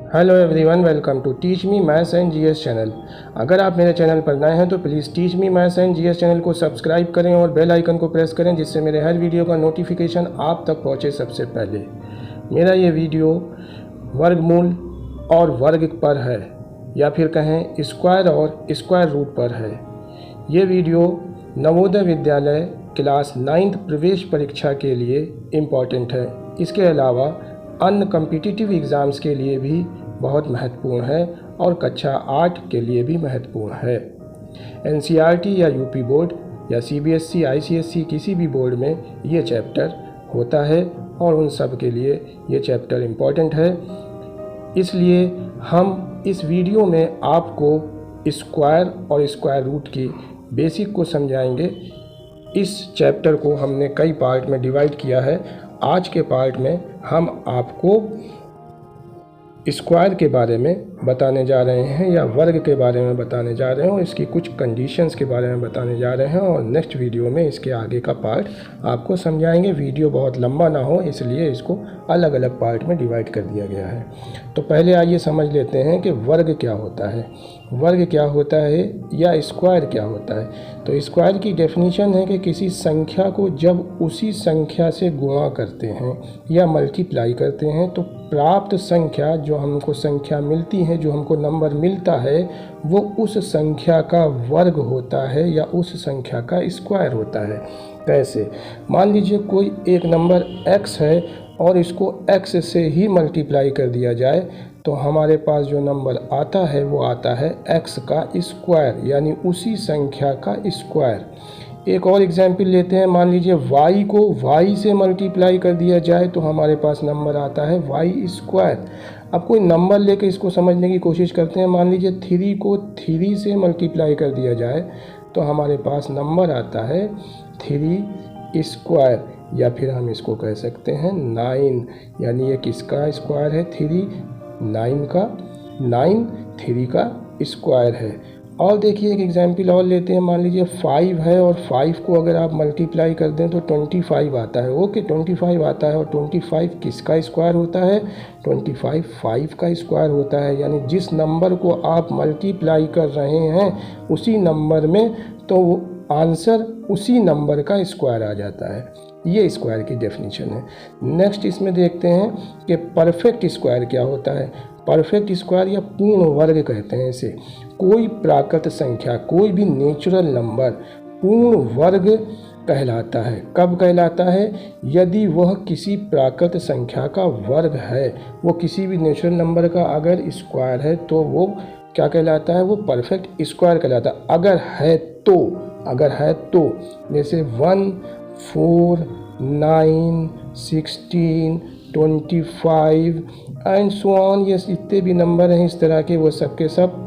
Hello everyone, welcome to Teach Me Maths and GS channel. अगर आप मेरे channel पर नए हैं तो please Teach Me Maths and GS channel को सब्सक्राइब करें और बेल आइकन को प्रेस करें, जिससे मेरे हर वीडियो का नोटिफिकेशन आप तक पहुंचे सबसे पहले। मेरा ये वीडियो वर्गमूल और वर्ग पर है, या फिर कहें स्क्वायर और स्क्वायर रूट पर है। ये video Navodaya Vidyalaya class 9th प्रवेश परीक्षा के लिए इम्पॉर्टेंट है। इसके अलावा अन्य कॉम्पिटिटिव एग्ज़ाम्स के लिए भी बहुत महत्वपूर्ण है और कक्षा 8 के लिए भी महत्वपूर्ण है। एनसीईआरटी या यूपी बोर्ड या सीबीएसई, आईसीएसई किसी भी बोर्ड में ये चैप्टर होता है और उन सब के लिए ये चैप्टर इम्पॉर्टेंट है। इसलिए हम इस वीडियो में आपको स्क्वायर और स्क्वायर रूट की बेसिक को समझाएंगे। इस चैप्टर को हमने कई पार्ट में डिवाइड किया है। आज के पार्ट में हम आपको स्क्वायर के बारे में बताने जा रहे हैं या वर्ग के बारे में बताने जा रहे हैं और इसकी कुछ कंडीशंस के बारे में बताने जा रहे हैं, और नेक्स्ट वीडियो में इसके आगे का पार्ट आपको समझाएंगे। वीडियो बहुत लंबा ना हो इसलिए इसको अलग अलग पार्ट में डिवाइड कर दिया गया है। तो पहले आइए समझ लेते हैं कि वर्ग क्या होता है, वर्ग क्या होता है या स्क्वायर क्या होता है। तो स्क्वायर की डेफिनेशन है कि किसी संख्या को जब उसी संख्या से गुणा करते हैं या मल्टीप्लाई करते हैं तो प्राप्त संख्या, जो हमको संख्या मिलती है, जो हमको नंबर मिलता है, वो उस संख्या का वर्ग होता है या उस संख्या का स्क्वायर होता है। कैसे? मान लीजिए कोई एक नंबर x है और इसको x से ही मल्टीप्लाई कर दिया जाए तो हमारे पास जो नंबर आता है वो आता है x का स्क्वायर, यानी उसी संख्या का स्क्वायर। एक और एग्जाम्पल लेते हैं। मान लीजिए y को y से मल्टीप्लाई कर दिया जाए तो हमारे पास नंबर आता है y स्क्वायर। अब कोई नंबर लेके इसको समझने की कोशिश करते हैं। मान लीजिए 3 को 3 से मल्टीप्लाई कर दिया जाए तो हमारे पास नंबर आता है 3 स्क्वायर, या फिर हम इसको कह सकते हैं 9, यानी ये किसका स्क्वायर है? 3, 9 का 9 3 का स्क्वायर है। और देखिए एक एग्जाम्पल और लेते हैं। मान लीजिए 5 है और 5 को अगर आप मल्टीप्लाई कर दें तो 25 आता है। ओके, 25 आता है और 25 किसका स्क्वायर होता है? 25 5 का स्क्वायर होता है। यानी जिस नंबर को आप मल्टीप्लाई कर रहे हैं उसी नंबर में तो आंसर उसी नंबर का स्क्वायर आ जाता है। ये स्क्वायर की डेफिनेशन है। नेक्स्ट इसमें देखते हैं कि परफेक्ट स्क्वायर क्या होता है। परफेक्ट स्क्वायर या पूर्ण वर्ग कहते हैं इसे। कोई प्राकृत संख्या, कोई भी नेचुरल नंबर पूर्ण वर्ग कहलाता है। कब कहलाता है? यदि वह किसी प्राकृत संख्या का वर्ग है। वो किसी भी नेचुरल नंबर का अगर स्क्वायर है तो वो क्या कहलाता है? वो परफेक्ट स्क्वायर कहलाता है। अगर है तो जैसे 1, 4, 9, 16, 25 एंड सो ऑन, ये जितने भी नंबर हैं इस तरह के, वो सब के सब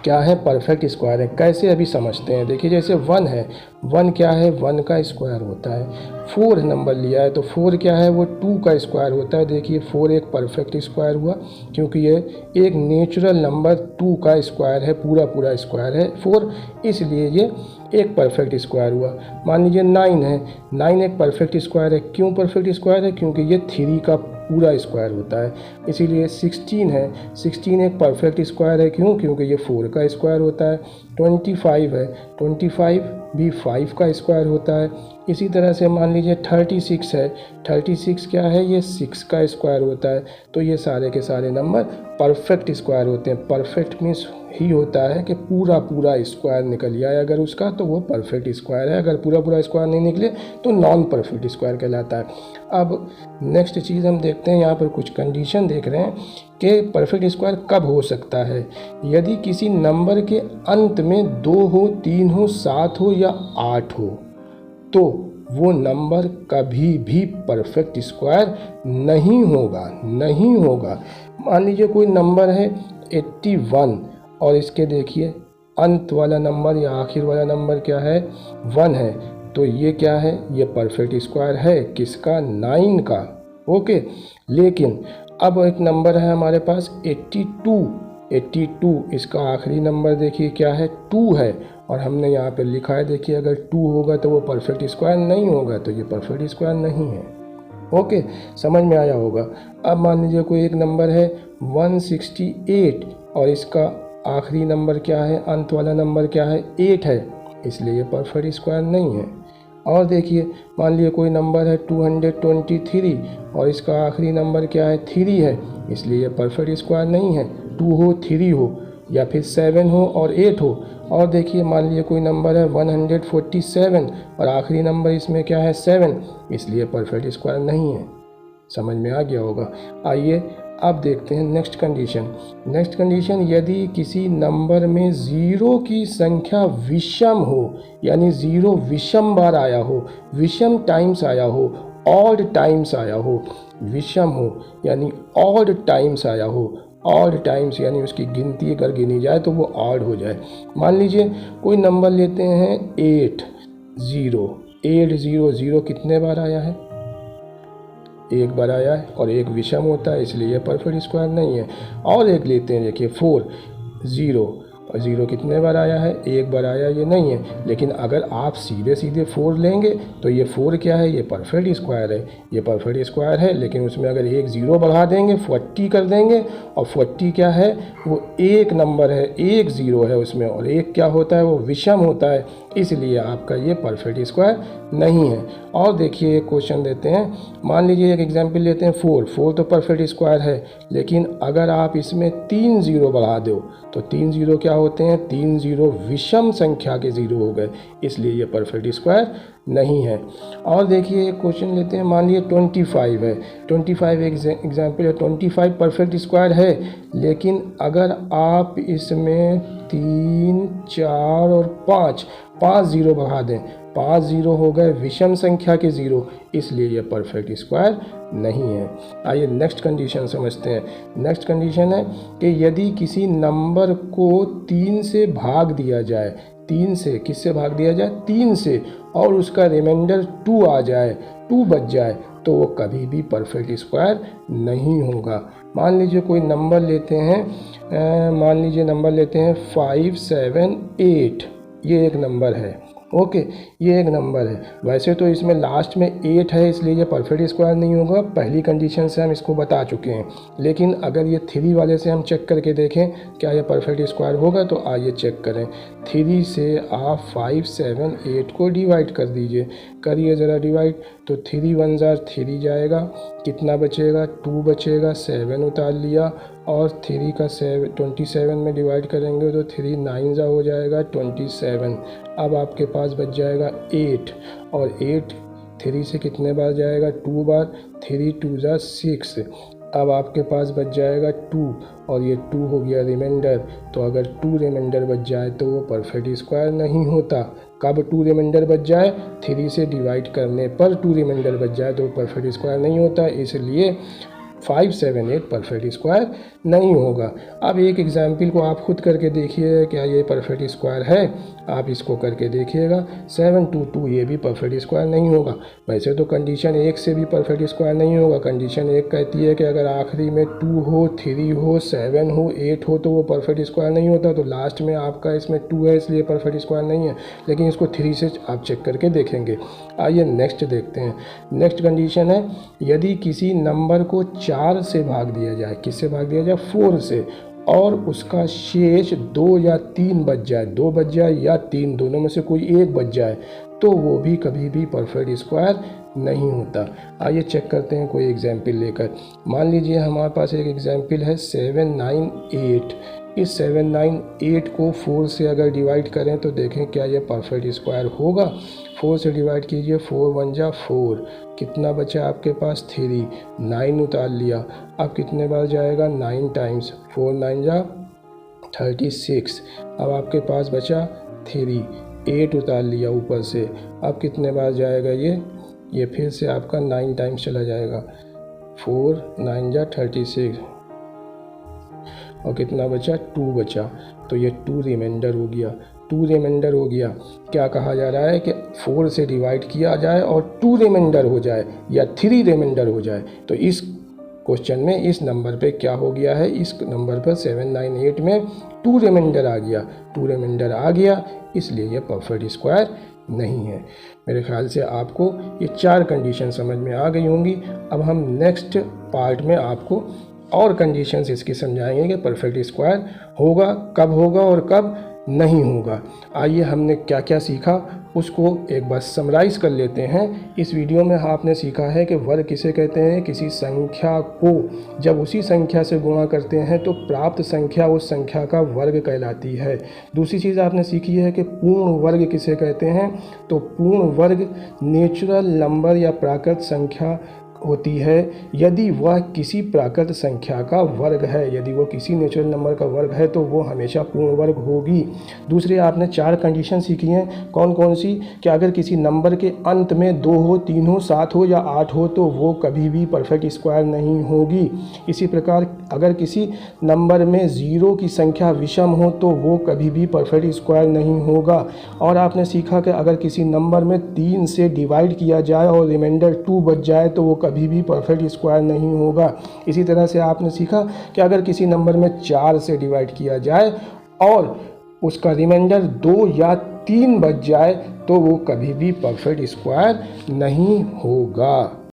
क्या है? परफेक्ट स्क्वायर है। कैसे अभी समझते हैं। देखिए जैसे 1 है, 1 क्या है? 1 का स्क्वायर होता है। 4 नंबर लिया है तो 4 क्या है? वो 2 का स्क्वायर होता है। देखिए 4 एक परफेक्ट स्क्वायर हुआ क्योंकि ये एक नेचुरल नंबर 2 का स्क्वायर है, पूरा स्क्वायर है 4, इसलिए ये एक परफेक्ट स्क्वायर हुआ। मान लीजिए 9 है, 9 एक परफेक्ट स्क्वायर है। क्यों परफेक्ट स्क्वायर है? क्योंकि ये 3 का पूरा स्क्वायर होता है। इसीलिए 16 है, 16 एक परफेक्ट स्क्वायर है। क्यों? क्योंकि ये 4 का स्क्वायर होता है। 25 है, 25 भी 5 का स्क्वायर होता है। इसी तरह से मान लीजिए 36 है, 36 क्या है? ये 6 का स्क्वायर होता है। तो ये सारे के सारे नंबर परफेक्ट स्क्वायर होते हैं। परफेक्ट मीन्स ही होता है कि पूरा स्क्वायर निकल आए अगर उसका, तो वो परफेक्ट स्क्वायर है। अगर पूरा स्क्वायर नहीं निकले तो नॉन परफेक्ट स्क्वायर कहलाता है। अब नेक्स्ट चीज़ हम देखते हैं, यहाँ पर कुछ कंडीशन देख रहे हैं कि परफेक्ट स्क्वायर कब हो सकता है। यदि किसी नंबर के अंत में 2 हो, 3 हो, 7 हो या 8 हो तो वो नंबर कभी भी परफेक्ट स्क्वायर नहीं होगा। मान लीजिए कोई नंबर है 81 और इसके देखिए अंत वाला नंबर या आखिर वाला नंबर क्या है? 1 है, तो ये क्या है? ये परफेक्ट स्क्वायर है किसका? 9 का। ओके, लेकिन अब एक नंबर है हमारे पास 82, इसका आखिरी नंबर देखिए क्या है? 2 है और हमने यहाँ पे लिखा है, देखिए अगर 2 होगा तो वो परफेक्ट स्क्वायर नहीं होगा, तो ये परफेक्ट स्क्वायर नहीं है। ओके, समझ में आया होगा। अब मान लीजिए कोई एक नंबर है 168 और इसका आखिरी नंबर क्या है, अंत वाला नंबर क्या है, 8 है, इसलिए ये परफेक्ट स्क्वायर नहीं है। और देखिए मान लीजिए कोई नंबर है 223 और इसका आखिरी नंबर क्या है, 3 है, इसलिए ये परफेक्ट स्क्वायर नहीं है। 2 हो, 3 हो, या फिर 7 हो और 8 हो। और देखिए मान लीजिए कोई नंबर है 147 और आखिरी नंबर इसमें क्या है, 7, इसलिए परफेक्ट स्क्वायर नहीं है। समझ में आ गया होगा। आइए अब देखते हैं नेक्स्ट कंडीशन। नेक्स्ट कंडीशन, यदि किसी नंबर में ज़ीरो की संख्या विषम हो, यानी ज़ीरो विषम बार आया हो, विषम टाइम्स आया हो, ऑड टाइम्स आया हो, विषम हो यानी ऑड टाइम्स आया हो, ऑड टाइम्स यानी उसकी गिनती अगर गिनी जाए तो वो ऑड हो जाए। मान लीजिए कोई नंबर लेते हैं 8 0 0 कितने बार आया है, एक बार आया है और एक विषम होता है, इसलिए ये परफेक्ट स्क्वायर नहीं है। और एक लेते हैं, देखिए 4 0 और 0 कितने बार आया है, एक बार आया, ये नहीं है। लेकिन अगर आप सीधे सीधे 4 लेंगे तो ये 4 क्या है, ये परफेक्ट स्क्वायर है, ये परफेक्ट स्क्वायर है। लेकिन उसमें अगर एक 0 बढ़ा देंगे 40 कर देंगे, और 40 क्या है, वो एक नंबर है, एक 0 है उसमें, और एक क्या होता है, वो विषम होता है, इसलिए आपका ये परफेक्ट स्क्वायर नहीं है। और देखिए एक क्वेश्चन देते हैं, मान लीजिए एक एग्जांपल लेते हैं 4 तो परफेक्ट स्क्वायर है, लेकिन अगर आप इसमें 3 0 बढ़ा दो तो 3 0 क्या होते हैं, 3 0 विषम संख्या के 0 हो गए, इसलिए ये परफेक्ट स्क्वायर नहीं है। और देखिए एक क्वेश्चन लेते हैं, मान लीजिए 25 है, 25 एक एग्जाम्पल है, 25 परफेक्ट स्क्वायर है, लेकिन अगर आप इसमें 3 4 और 5 0 बढ़ा दें, 5 0 हो गए विषम संख्या के 0, इसलिए यह परफेक्ट स्क्वायर नहीं है। आइए नेक्स्ट कंडीशन समझते हैं। नेक्स्ट कंडीशन है कि यदि किसी नंबर को 3 से भाग दिया जाए, 3 से किससे भाग दिया जाए, 3 से, और उसका रिमाइंडर 2 आ जाए, 2 बच जाए, तो वो कभी भी परफेक्ट स्क्वायर नहीं होगा। मान लीजिए कोई नंबर लेते हैं, मान लीजिए नंबर लेते हैं 578, ये एक नंबर है, ओके, ये एक नंबर है। वैसे तो इसमें लास्ट में 8 है, इसलिए ये परफेक्ट स्क्वायर नहीं होगा, पहली कंडीशन से हम इसको बता चुके हैं। लेकिन अगर ये 3 वाले से हम चेक करके देखें क्या ये परफेक्ट स्क्वायर होगा, तो आइए चेक करें। 3 से आप 5 7 8 को डिवाइड कर दीजिए, करिए ज़रा डिवाइड, तो 3 1 3 जाएगा, कितना बचेगा, 2 बचेगा, 7 उतार लिया, और 3 का 27 में डिवाइड करेंगे तो 3 9 हो जाएगा 27। अब आपके पास बच जाएगा 8, और 8 3 से कितने बार जाएगा, 2 बार, 3 2 6। अब आपके पास बच जाएगा 2, और ये 2 हो गया रिमाइंडर। तो अगर 2 रिमाइंडर बच जाए तो वो परफेक्ट स्क्वायर नहीं होता। कब 2 रिमाइंडर बच जाए, 3 से डिवाइड करने पर 2 रिमाइंडर बच जाए तो परफेक्ट स्क्वायर नहीं होता, इसलिए 5 7 8 परफेक्ट स्क्वायर नहीं होगा। अब एक एग्जाम्पल को आप खुद करके देखिए, क्या ये परफेक्ट स्क्वायर है, आप इसको करके देखिएगा। 7 2 2 ये भी परफेक्ट स्क्वायर नहीं होगा। वैसे तो कंडीशन 1 से भी परफेक्ट स्क्वायर नहीं होगा। कंडीशन 1 कहती है कि अगर आखिरी में 2 हो, 3 हो, 7 हो, 8 हो तो वो परफेक्ट स्क्वायर नहीं होता। तो लास्ट में आपका इसमें 2 है, इसलिए परफेक्ट स्क्वायर नहीं है, लेकिन इसको 3 से आप चेक करके देखेंगे। आइए नेक्स्ट देखते हैं। नेक्स्ट कंडीशन है, यदि किसी नंबर को 4 से भाग दिया जाए, किससे भाग दिया जाए, 4 से, और उसका शेष 2 या 3 बच जाए, 2 बच जाए या 3, दोनों में से कोई एक बच जाए, तो वो भी कभी भी परफेक्ट स्क्वायर नहीं होता। आइए चेक करते हैं कोई एग्जाम्पल लेकर। मान लीजिए हमारे पास एक एग्जाम्पल है 798। इस 798 को 4 से अगर डिवाइड करें तो देखें क्या ये परफेक्ट स्क्वायर होगा। 4 से डिवाइड कीजिए, 4 1 4, कितना बचा आपके पास, 3, 9 उतार लिया। अब कितने बार जाएगा, 9 टाइम्स, 4 9 36। अब आपके पास बचा 3, 8 उतार लिया ऊपर से। अब कितने बार जाएगा ये फिर से आपका 9 टाइम्स चला जाएगा, 4 9 36, और कितना बचा, 2 बचा, तो ये 2 रिमाइंडर हो गया। 2 रिमाइंडर हो गया। क्या कहा जा रहा है कि 4 से डिवाइड किया जाए और 2 रिमाइंडर हो जाए या 3 रिमाइंडर हो जाए। तो इस क्वेश्चन में इस नंबर पे क्या हो गया है, इस नंबर पर 798 में 2 रिमाइंडर आ गया, 2 रिमाइंडर आ गया, इसलिए यह परफेक्ट स्क्वायर नहीं है। मेरे ख्याल से आपको ये 4 कंडीशन समझ में आ गई होंगी। अब हम नेक्स्ट पार्ट में आपको और कंडीशंस इसकी समझाएंगे कि परफेक्ट स्क्वायर होगा, कब होगा और कब नहीं होगा। आइए हमने क्या क्या सीखा उसको एक बार समराइज़ कर लेते हैं। इस वीडियो में आपने सीखा है कि वर्ग किसे कहते हैं, किसी संख्या को जब उसी संख्या से गुणा करते हैं तो प्राप्त संख्या उस संख्या का वर्ग कहलाती है। दूसरी चीज़ आपने सीखी है कि पूर्ण वर्ग किसे कहते हैं, तो पूर्ण वर्ग नेचुरल नंबर या प्राकृत संख्या होती है यदि वह किसी प्राकृत संख्या का वर्ग है। यदि वो किसी नेचुरल नंबर का वर्ग है तो वो हमेशा पूर्ण वर्ग होगी। दूसरे आपने 4 कंडीशन सीखी हैं। कौन कौन सी, कि अगर किसी नंबर के अंत में 2 हो, 3 हो, 7 हो या 8 हो तो वो कभी भी परफेक्ट स्क्वायर नहीं होगी। इसी प्रकार अगर किसी नंबर में 0 की संख्या विषम हो तो वो कभी भी परफेक्ट स्क्वायर नहीं होगा। और आपने सीखा कि अगर किसी नंबर में 3 से डिवाइड किया जाए और रिमाइंडर 2 बच जाए तो वो कभी भी परफेक्ट स्क्वायर नहीं होगा। इसी तरह से आपने सीखा कि अगर किसी नंबर में 4 से डिवाइड किया जाए और उसका रिमाइंडर 2 या 3 बच जाए तो वो कभी भी परफेक्ट स्क्वायर नहीं होगा।